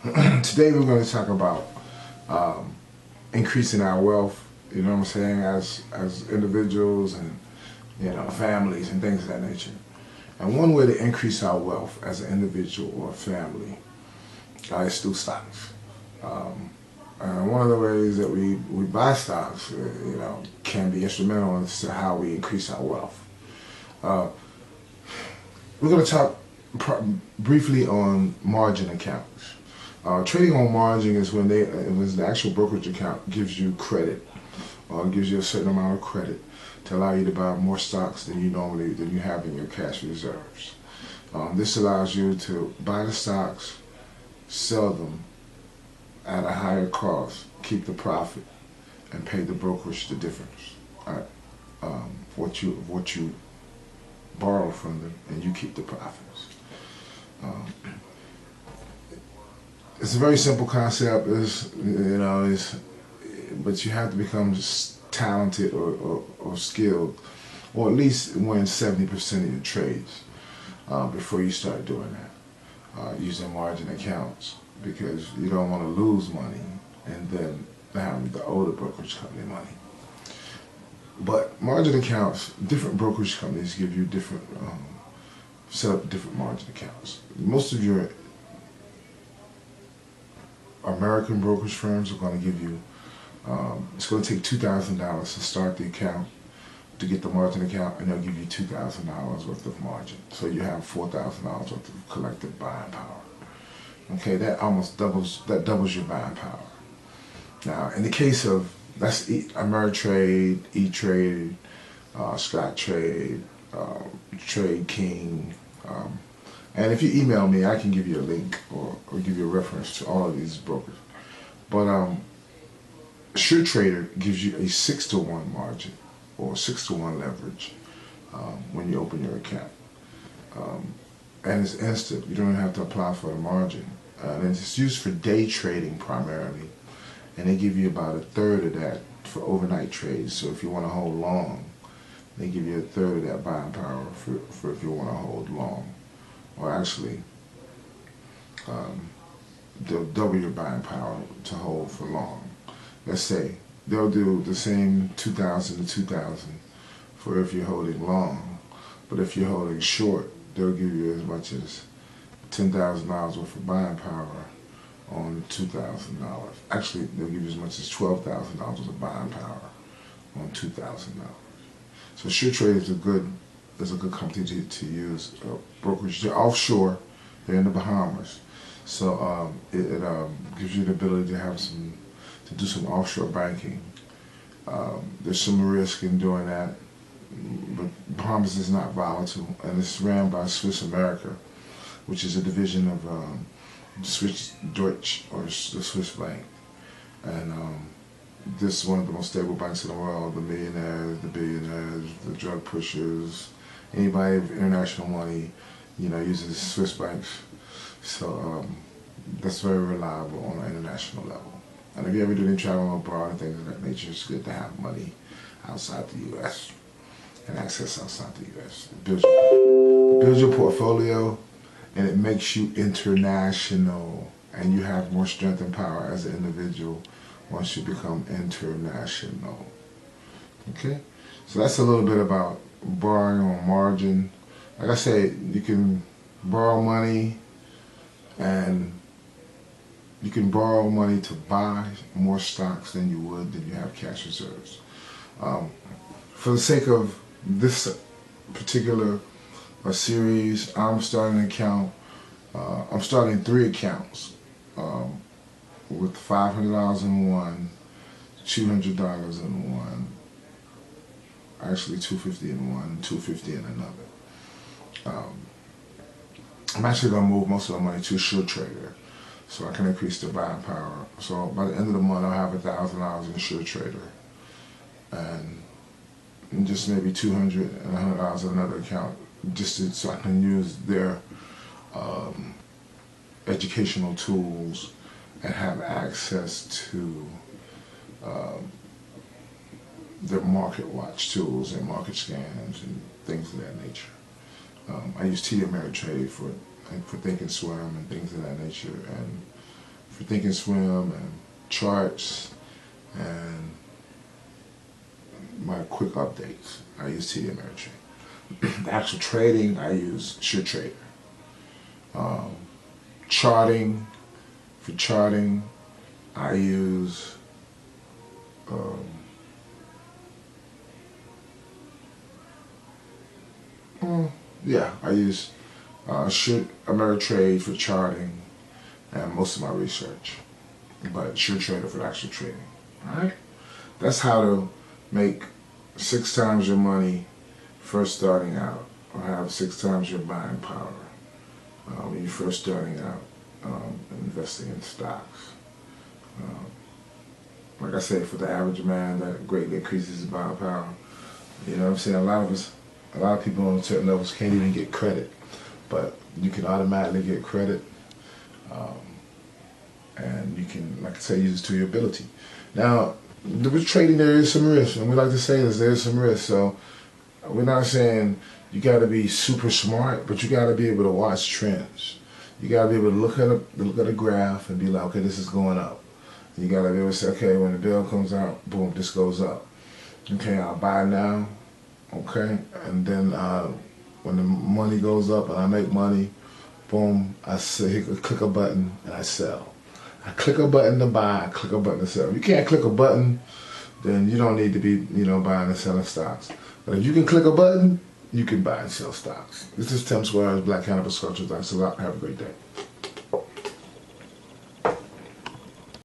Today we're going to talk about increasing our wealth. You know what I'm saying? As individuals and families and things of that nature. And one way to increase our wealth as an individual or a family is through stocks. And one of the ways that we buy stocks, can be instrumental as to how we increase our wealth. We're going to talk briefly on margin accounts. Trading on margin is when the actual brokerage account gives you credit, or gives you a certain amount of credit to allow you to buy more stocks than you have in your cash reserves. This allows you to buy the stocks, sell them at a higher cost, keep the profit, and pay the brokerage the difference. What you borrow from them, and you keep the profits. It's a very simple concept, but you have to become just talented or skilled, or at least win 70% of your trades before you start doing that, using margin accounts, because you don't want to lose money and then have the older brokerage company money. But margin accounts, different brokerage companies give you different, set up different margin accounts. Most of your American brokerage firms are going to give you, it's going to take $2,000 to start the account, to get the margin account, and they'll give you $2,000 worth of margin. So you have $4,000 worth of collective buying power. Okay, that doubles your buying power. Now, in the case of, that's Ameritrade, E-Trade, Scottrade, Trade King, and if you email me, I can give you a link or give you a reference to all of these brokers. But SureTrader gives you a 6-to-1 margin or 6-to-1 leverage when you open your account. And it's instant. You don't have to apply for a margin. And it's used for day trading primarily. And they give you about a third of that for overnight trades. So if you want to hold long, they give you a third of that buying power for if you want to hold long. Or actually, they'll double your buying power to hold for long. Let's say they'll do the same 2,000 to 2,000 for if you're holding long, but if you're holding short, they'll give you as much as $10,000 worth of buying power on $2,000. Actually, they'll give you as much as $12,000 worth of buying power on $2,000. So SureTrade is a good company to use. Brokerage, they're offshore, they're in the Bahamas, so it gives you the ability to do some offshore banking. There's some risk in doing that, but Bahamas is not volatile, and it's ran by Swiss America, which is a division of Swiss Deutsche, or the Swiss bank. And this is one of the most stable banks in the world. The millionaires, the billionaires, the drug pushers, anybody with international money, uses Swiss banks. So that's very reliable on an international level. And if you ever do any traveling abroad and things of that nature, it's good to have money outside the U.S. and access outside the U.S. It builds your portfolio, and it makes you international, and you have more strength and power as an individual once you become international. Okay? So that's a little bit about borrowing on margin. Like I said, you can borrow money, and you can borrow money to buy more stocks than you have cash reserves. For the sake of this particular series, I'm starting an account. I'm starting 3 accounts with $500 in one, $200 in one, actually $250 in one, $250 in another. I'm actually going to move most of the money to SureTrader so I can increase the buying power. So by the end of the month, I'll have $1,000 in SureTrader, and just maybe $200 and $100 in another account, so I can use their educational tools and have access to their market watch tools and market scans and things of that nature. I use TD Ameritrade for Think and Swim and things of that nature, and for Thinkorswim and charts and my quick updates. I use TD Ameritrade. The actual trading, I use SureTrader. Charting, for charting, I use I use Ameritrade for charting and most of my research, but SureTrader for the actual trading. All right, that's how to make 6 times your money first starting out, or have 6 times your buying power when you're first starting out investing in stocks. Like I say, for the average man, that greatly increases his buying power. You know what I'm saying? A lot of people on certain levels can't even get credit, but you can automatically get credit, and you can, like I say, use it to your ability. Now, with trading, there is some risk, and we like to say this, there is some risk. So we're not saying you got to be super smart, but you got to be able to watch trends. You got to be able to look at a graph and be like, okay, this is going up. You got to be able to say, okay, when the bill comes out, boom, this goes up. Okay, I'll buy now. Okay, and then when the money goes up and I make money, boom, I say, click a button and I sell. I click a button to buy, I click a button to sell. If you can't click a button, then you don't need to be, buying and selling stocks. But if you can click a button, you can buy and sell stocks. This is Tim Squires, Black Cannabis Culture. Thanks a lot. Have a great day.